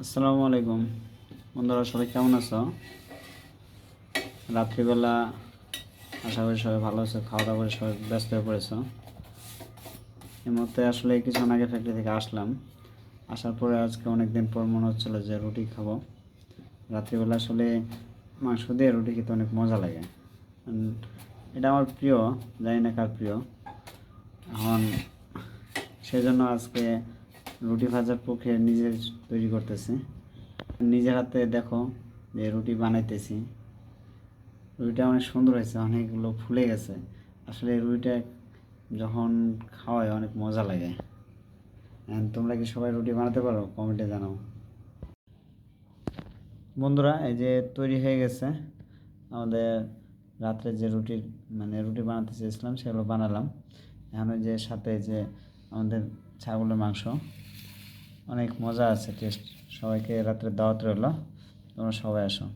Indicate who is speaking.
Speaker 1: আসসালামু আলাইকুম বন্ধুরা, সবাই কেমন আছো? রাত্রিবেলা আশা করি সবাই ভালো আছো, খাওয়া দাওয়া করে সবাই ব্যস্ত হয়ে পড়েছো। এই মুহূর্তে আসলে কিছুক্ষণ আগে ফ্যাক্টরি থেকে আসলাম। আসার পরে আজকে অনেক দিন পর মনে হচ্ছিলো যে রুটি খাবো। রাত্রিবেলা আসলে মাংস দিয়ে রুটি খেতে অনেক মজা লাগে। এটা আমার প্রিয়, জানি না কার প্রিয়। এখন সেই জন্য আজকে রুটি ভাজার পক্ষে নিজে তৈরি করতেছি। নিজের হাতে দেখো যে রুটি বানাইতেছি। রুটিটা অনেক সুন্দর হয়েছে, অনেকগুলো ফুলে গেছে। আসলে রুটিটা যখন খাওয়ায় অনেক মজা লাগে। তোমরা কি সবাই রুটি বানাতে পারো? কমেন্টে জানাও। বন্ধুরা, এই যে তৈরি হয়ে গেছে আমাদের রাত্রে যে রুটি বানাতে চেয়েছিলাম সেগুলো বানালাম। এখন ওই যে সাথে যে আমাদের ছাগলের মাংস, অনেক মজা আছে টেস্ট। সবাইকে রাত্রে দাওয়াত রইল, তোমরা সবাই আসো।